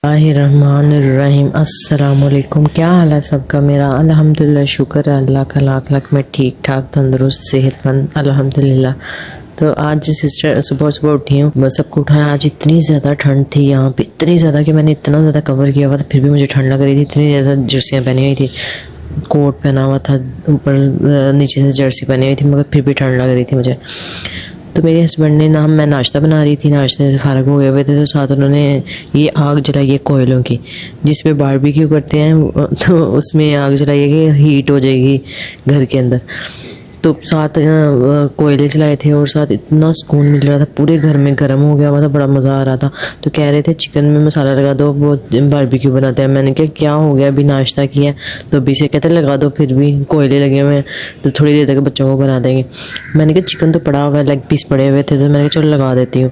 बिस्मिल्लाहिर्रहमानिर्रहीम। अस्सलामुअलैकुम। क्या हाल है सबका? मेरा अल्हम्दुलिल्लाह, शुक्र है अल्लाह का लाख लाख मैं ठीक ठाक तंदुरुस्त सेहतमंद अल्हम्दुलिल्लाह। तो आज सिस्टर सुबह सुबह उठी हूँ, बस सबको उठाया। आज इतनी ज़्यादा ठंड थी यहाँ पे, इतनी ज़्यादा कि मैंने इतना ज़्यादा कवर किया हुआ था, फिर भी मुझे ठंड लग रही थी। इतनी ज़्यादा जर्सियाँ पहनी हुई थी, कोट पहना हुआ था, ऊपर नीचे से जर्सी पहनी हुई थी, मगर फिर भी ठंड लग रही थी मुझे। तो मेरे हस्बैंड ने ना, मैं नाश्ता बना रही थी, नाश्ते से फ़ारग हो गए हुए थे, तो साथ उन्होंने ये आग जलाई है कोयलों की, जिसमें बारबेक्यू करते हैं। तो उसमें आग जलाई है कि हीट हो जाएगी घर के अंदर। तो साथ कोयले जलाए थे और साथ इतना सुकून मिल रहा था, पूरे घर में गर्म हो गया हुआ था, बड़ा मज़ा आ रहा था। तो कह रहे थे चिकन में मसाला लगा दो, वो बारबेक्यू बनाते हैं। मैंने कहा क्या हो गया, अभी नाश्ता किया। तो अभी से कहते लगा दो, फिर भी कोयले लगे हुए हैं तो थोड़ी देर तक बच्चों को बना देंगे। मैंने कहा चिकन तो पड़ा हुआ है, लेग पीस पड़े हुए थे, तो मैंने कहा चलो लगा देती हूँ।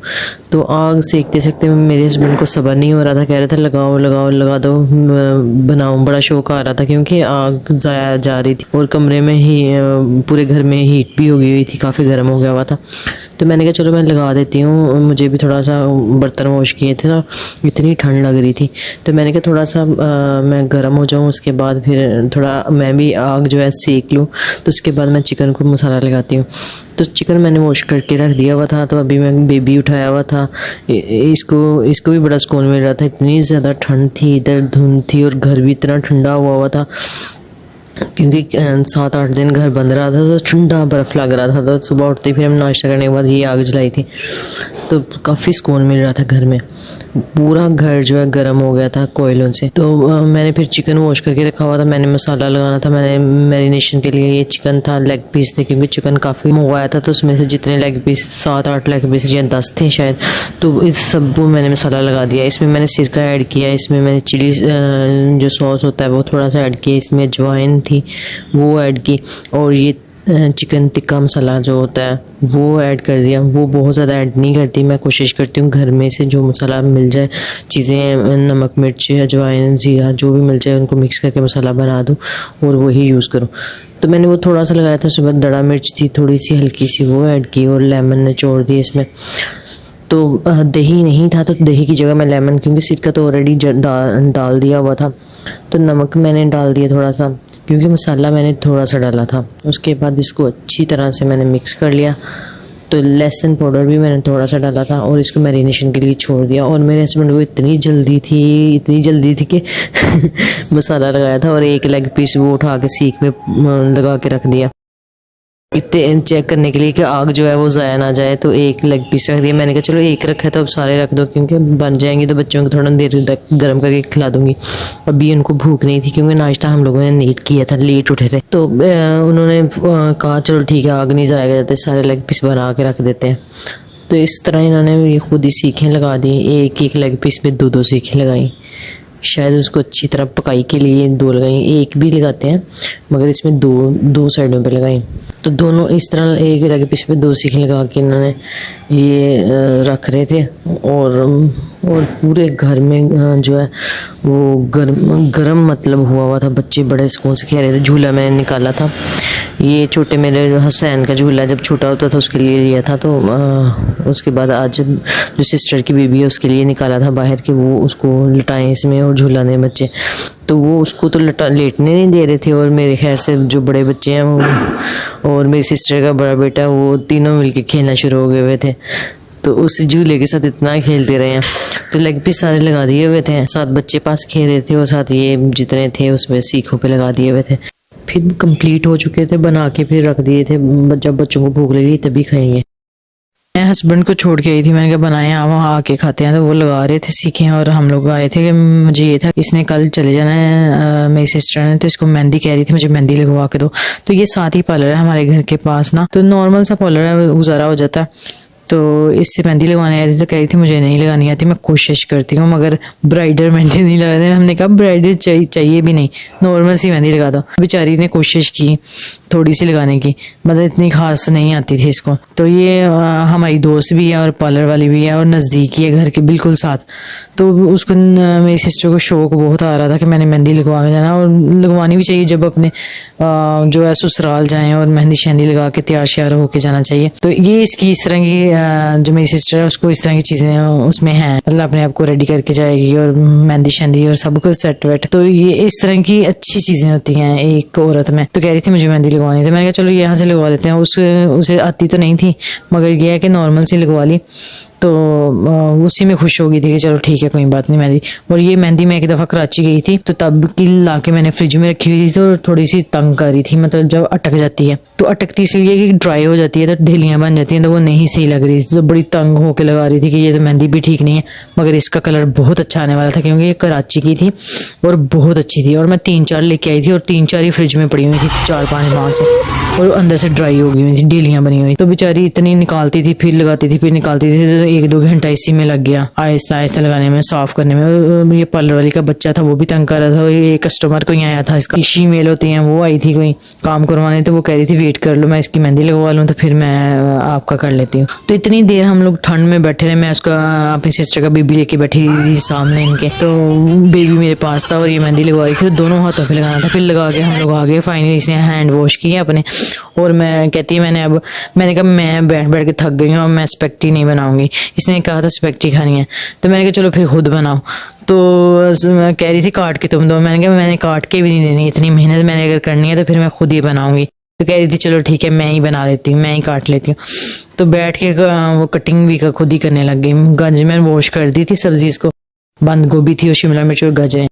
तो आग सेकते सेकते मेरे हस्बैंड को सब्र नहीं हो रहा था, कह रहे थे लगाओ लगाओ लगा दो, बनाओ। बड़ा शौक आ रहा था क्योंकि आग ज़ाया जा रही थी और कमरे में ही पूरे घर में हीट भी हो गई हुई थी, काफ़ी गर्म हो गया हुआ था। तो मैंने कहा चलो मैं लगा देती हूँ, मुझे भी थोड़ा सा बर्तन वॉश किए थे ना, इतनी ठंड लग रही थी। तो मैंने कहा थोड़ा सा मैं गर्म हो जाऊँ, उसके बाद फिर थोड़ा मैं भी आग जो है सेक लूँ, तो उसके बाद मैं चिकन को मसाला लगाती हूँ। तो चिकन मैंने वॉश करके रख दिया हुआ था, तो अभी मैं बेबी उठाया हुआ था, इसको भी बड़ा सुकून मिल रहा था। इतनी ज़्यादा ठंड थी, इधर धुंध थी और घर भी इतना ठंडा हुआ हुआ था क्योंकि 7-8 दिन घर बंद रहा था, तो ठंडा बर्फ़ लग रहा था। तो सुबह उठते फिर हम नाश्ता करने के बाद ये आग जलाई थी, तो काफ़ी सुकून मिल रहा था घर में। पूरा घर जो है गर्म हो गया था कोयलों से। तो मैंने फिर चिकन वॉश करके रखा हुआ था, मैंने मसाला लगाना था। मैंने मैरिनेशन के लिए ये चिकन था, लेग पीस थे, क्योंकि चिकन काफ़ी मंगवाया था, तो उसमें से जितने लेग पीस 7-8 लेग पीस या 10 थे शायद, तो इस सब को मैंने मसाला लगा दिया। इसमें मैंने सिरका ऐड किया, इसमें मैंने चिली जो सॉस होता है वो थोड़ा सा ऐड किया, इसमें अजवाइन थी वो ऐड की, और ये चिकन टिक्का मसाला जो होता है वो ऐड कर दिया। वो बहुत ज़्यादा ऐड नहीं करती, मैं कोशिश करती हूँ घर में से जो मसाला मिल जाए, चीज़ें नमक मिर्च अजवाइन ज़ीरा जो भी मिल जाए उनको मिक्स करके मसाला बना दूँ और वही यूज़ करूँ। तो मैंने वो थोड़ा सा लगाया था, उसके बाद दड़ा मिर्च थी थोड़ी सी हल्की सी वो ऐड की, और लेमन निचोड़ दिया इसमें। तो दही नहीं था, तो दही की जगह मैं लेमन, क्योंकि सिरका तो ऑलरेडी डाल दिया हुआ था, तो नमक मैंने डाल दिया थोड़ा सा, क्योंकि मसाला मैंने थोड़ा सा डाला था। उसके बाद इसको अच्छी तरह से मैंने मिक्स कर लिया। तो लहसुन पाउडर भी मैंने थोड़ा सा डाला था और इसको मैरिनेशन के लिए छोड़ दिया। और मेरे हस्बैंड को इतनी जल्दी थी कि मसाला लगाया था और एक लेग पीस वो उठा के सीख में लगा के रख दिया, इतने चेक करने के लिए कि आग जो है वो ज़ाया ना जाए। तो एक लेग पीस रख दिया। मैंने कहा चलो एक रखा है तो अब सारे रख दो, क्योंकि बन जाएंगे तो बच्चों को थोड़ा देर तक गर्म करके खिला दूंगी। अभी उनको भूख नहीं थी, क्योंकि नाश्ता हम लोगों ने लेट किया था, लेट उठे थे। तो उन्होंने कहा चलो ठीक है, आग नहीं ज़ाया जाते, सारे लेग पीस बना के रख देते हैं। तो इस तरह इन्होंने ये खुद ही सीखें लगा दी, एक एक लेग पीस में 2-2 सीखें लगाई। शायद उसको अच्छी तरह पकाई के लिए 2 लगाई, एक भी लगाते हैं मगर इसमें 2 साइडों पे लगाई। तो दोनों इस तरह एक लेग पीस पे 2 सीखें लगा के इन्होंने ये रख रहे थे। और पूरे घर में जो है वो गरम मतलब हुआ था। बच्चे बड़े सुकून से खेल रहे थे। झूला मैंने निकाला था, ये छोटे मेरे हुसैन का झूला जब छोटा होता था उसके लिए लिया था। तो उसके बाद आज जो सिस्टर की बेबी है उसके लिए निकाला था बाहर के, वो उसको लटाएं इसमें और झूलाने बच्चे। तो वो उसको तो लेटने नहीं दे रहे थे, और मेरे ख्याल से जो बड़े बच्चे हैं वो और मेरी सिस्टर का बड़ा बेटा, वो तीनों मिलके खेलना शुरू हो गए हुए थे। तो उस झूले के साथ इतना खेलते रहे हैं। तो लेग पीस सारे लगा दिए हुए थे, साथ बच्चे पास खेल रहे थे और साथ ये जितने थे उसमें सीखों पे लगा दिए हुए थे। फिर कंप्लीट हो चुके थे बना के, फिर रख दिए थे, जब बच्चों को भूख लगी तभी खाएंगे। मैं हस्बैंड को छोड़ के आई थी, मैंने कहा बनाए आप वहाँ आके खाते हैं। तो वो लगा रहे थे सीखे, और हम लोग आए थे कि मुझे ये था इसने कल चले जाना है, मेरी सिस्टर ने, तो इसको मेहंदी कह रही थी मुझे मेहंदी लगवा के दो। तो ये साथ ही पार्लर है हमारे घर के पास ना, तो नॉर्मल सा पार्लर है, गुजारा हो जाता है। तो इससे मेहंदी लगवाने आई थी, तो कह रही थी मुझे नहीं लगानी आती, मैं कोशिश करती हूँ मगर ब्राइडल मेहंदी नहीं लगाते। हमने कहा ब्राइडल चाहिए भी नहीं, नॉर्मल सी मेहंदी लगा दो। बेचारी ने कोशिश की थोड़ी सी लगाने की, मतलब इतनी खास नहीं आती थी इसको। तो ये हमारी दोस्त भी है और पार्लर वाली भी है, और नज़दीकी है घर के बिल्कुल साथ। तो उसको मेरी सिस्टर को शौक बहुत आ रहा था कि मैंने मेहंदी लगवा जाना, और लगवानी भी चाहिए जब अपने जो है ससुराल जाएं, और मेहंदी शहंदी लगा के तैयार श्यार होके जाना चाहिए। तो ये इसकी इस तरह की जो मेरी सिस्टर है उसको इस तरह की चीजें उसमें हैं, मतलब अपने आप को रेडी करके जाएगी और मेहंदी शहंदी और सब कुछ सेट वेट। तो ये इस तरह की अच्छी चीजें होती हैं एक औरत में। तो कह रही थी मुझे मेहंदी लगवानी थी, मैंने कहा चलो यहाँ से लगवा लेते हैं। उसे आती तो नहीं थी, मगर ये है कि नॉर्मल सी लगवा ली, तो उसी में खुश हो गई थी कि चलो ठीक है कोई बात नहीं मेहंदी। और ये मेहंदी मैं एक दफ़ा कराची गई थी, तो तब की ला के मैंने फ्रिज में रखी हुई थी, तो थोड़ी सी तंग कर रही थी, मतलब जब अटक जाती है तो अटकती इसलिए कि ड्राई हो जाती है तो ढीलियाँ बन जाती हैं, तो वो नहीं सही लग रही थी। तो बड़ी तंग होकर लगा रही थी कि ये तो मेहंदी भी ठीक नहीं है, मगर इसका कलर बहुत अच्छा आने वाला था क्योंकि ये कराची की थी और बहुत अच्छी थी। और मैं 3-4 लेके आई थी और 3-4 ही फ्रिज में पड़ी हुई थी 4-5 माह से, और अंदर से ड्राई हो गई हुई थी, ढीलियाँ बनी हुई। तो बेचारी इतनी निकालती थी, फिर लगाती थी, फिर निकालती थी, तो 1-2 घंटा इसी में लग गया आहिस्ता आहिस्ता लगाने में, साफ करने में। ये पार्लर वाली का बच्चा था, वो भी तंग कर रहा था। ये कस्टमर कोई आया था, इसका फीमेल होती हैं, वो आई थी कोई काम करवाने, तो वो कह रही थी वेट कर लो, मैं इसकी मेहंदी लगवा लूँ तो फिर मैं आपका कर लेती हूँ। तो इतनी देर हम लोग ठंड में बैठे रहे, मैं उसका अपनी सिस्टर का बेबी लेके बैठी थी सामने इनके, तो बेबी मेरे पास था और ये मेहंदी लगवाई थी, दोनों हाथों पे लगाना था। फिर लगा के हम लोग आ गए, फाइनली इसने हैंड वॉश किए अपने, और मैं कहती है मैंने कहा मैं बैठ बैठ के थक गई हूँ, अब मैं स्पेक्टी नहीं बनाऊंगी। इसने कहा था स्पेक्टी खानी है, तो मैंने कहा चलो फिर खुद बनाओ। तो कह रही थी काट के तुम दो, मैंने कहा मैंने काट के भी नहीं देनी, इतनी मेहनत मैंने अगर करनी है तो फिर मैं खुद ही बनाऊंगी। तो कह रही थी चलो ठीक है मैं ही बना लेती हूँ, मैं ही काट लेती हूँ। तो बैठ के वो कटिंग भी खुद ही करने लग गई। गाजर मैंने वॉश कर दी थी सब्जी, इसको बंद गोभी थी और शिमला मिर्च और गाजरें,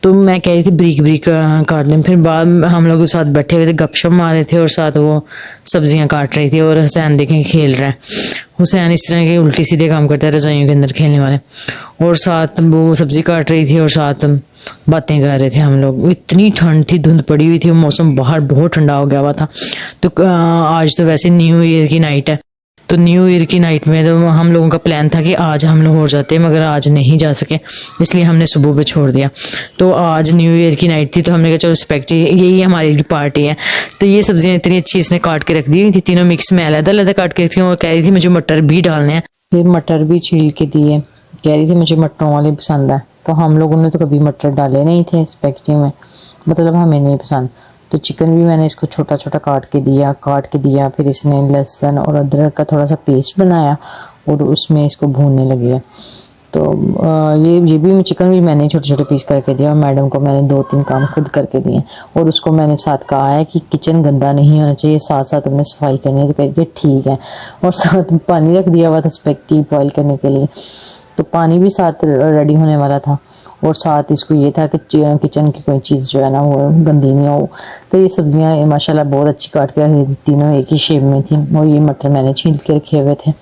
तो मैं कह रही थी ब्रीक ब्रीक काट दें। फिर बाद हम लोग साथ बैठे हुए थे, गपशप मार रहे थे और साथ वो सब्जियां काट रही थी, और हुसैन देखें खेल रहा है। हुसैन इस तरह के उल्टी सीधे काम करता है रजाइयों के अंदर खेलने वाले, और साथ वो सब्जी काट रही थी और साथ बातें कर रहे थे हम लोग। इतनी ठंड थी, धुंध पड़ी हुई थी, मौसम बाहर बहुत ठंडा हो गया हुआ था। तो आज तो वैसे न्यू ईयर की नाइट है, तो न्यू ईयर की नाइट में तो हम लोगों का प्लान था कि आज हम लोग हो जाते, मगर आज नहीं जा सके, इसलिए हमने सुबह पे छोड़ दिया। तो आज न्यू ईयर की नाइट थी, तो हमने कहा चलो स्पेक्टी यही हमारी पार्टी है। तो ये सब्जियां इतनी अच्छी इसने काट के रख दी हुई थी, तीनों मिक्स में अलग अलग काट के रखी, और कह रही थी मुझे मटर भी डालने हैं। फिर मटर भी छील के दिए, कह रही थी मुझे मटरों वाले पसंद है। तो हम लोगों ने तो कभी मटर डाले नहीं थे स्पेक्टी में, मतलब हमें नहीं पसंद। तो चिकन भी मैंने इसको छोटा छोटा काट के दिया। फिर इसने लहसुन और अदरक का थोड़ा सा पेस्ट बनाया और उसमें इसको भूनने लगे। तो ये भी चिकन भी मैंने छोटे छोटे पीस करके दिया, और मैडम को मैंने 2-3 काम खुद करके दिए। और उसको मैंने साथ कहा है कि किचन गंदा नहीं होना चाहिए, साथ साथ हमने सफाई करनी है। तो कहिए ठीक है, और साथ पानी रख दिया हुआ था स्पेक्टी बॉयल करने के लिए, तो पानी भी साथ रेडी होने वाला था। और साथ इसको ये था कि किचन की कोई चीज़ जो है ना वो गंदी नहीं हो। तो ये सब्जियां माशाल्लाह बहुत अच्छी काट के तीनों एक ही शेप में थी, और ये मटर मैंने छील के रखे हुए थे।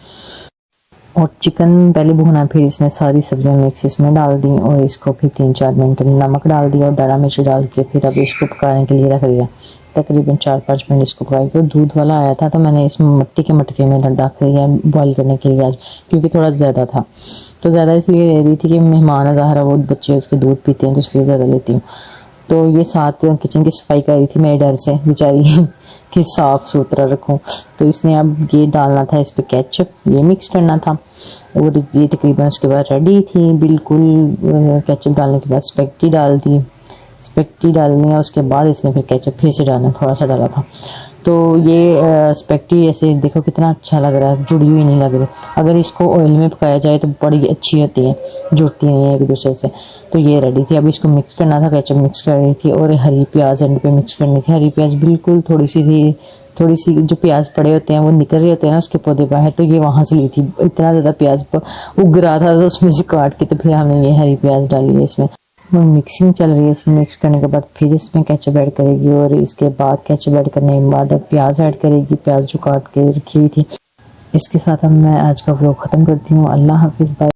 और चिकन पहले भुना, फिर इसने सारी सब्जियां मिक्स इसमें डाल दी, और इसको फिर 3-4 मिनट नमक डाल दिया और दारा मिर्च डाल के फिर अब इसको पकाने के लिए रख दिया। तकरीबन 4-5 मिनट इसको पकाई के, दूध वाला आया था तो मैंने इसमें मिट्टी के मटके में रख दिया बॉईल करने के लिए आज, क्योंकि थोड़ा ज़्यादा था। तो ज़्यादा इसलिए ले रही थी कि मेहमान ज़ाहिर वो बच्चे उसके दूध पीते हैं, तो इसलिए ज़्यादा लेती हूँ। तो ये साथ किचन की सफाई कर रही थी मेरे डर से बेचारी कि साफ़ सुथरा रखूं। तो इसने अब ये डालना था इस पर केचप, ये मिक्स करना था, और ये तकरीबन उसके बाद रेडी थी बिल्कुल। केचप डालने के बाद स्पेक्टी डाल दी, स्पेक्टी डालनी है, उसके बाद इसने फिर केचप फिर से डालना, थोड़ा सा डाला था। तो ये स्पेक्टी ऐसे देखो कितना अच्छा लग रहा है, जुड़ी हुई नहीं लग रही। अगर इसको ऑयल में पकाया जाए तो बड़ी अच्छी होती है, जुड़ती नहीं है एक दूसरे से। तो ये रेडी थी, अब इसको मिक्स करना था, केचप मिक्स कर रही थी, और हरी प्याज एंड पे मिक्स करनी थी। हरी प्याज बिल्कुल थोड़ी सी जो प्याज पड़े होते हैं वो निकल रहे होते हैं ना उसके पौधे बाहर, तो ये वहाँ से ली थी। इतना ज़्यादा प्याज उग रहा था तो उसमें से काट के तो फिर हमने ये हरी प्याज डाली है इसमें। मिक्सिंग चल रही है, इसमें मिक्स करने के बाद फिर इसमें केचप ऐड करेगी, और इसके बाद केचप ऐड करने के बाद अब प्याज ऐड करेगी, प्याज जो काट के रखी हुई थी। इसके साथ अब मैं आज का व्लॉग ख़त्म करती हूँ। अल्लाह हाफिज़, बाय।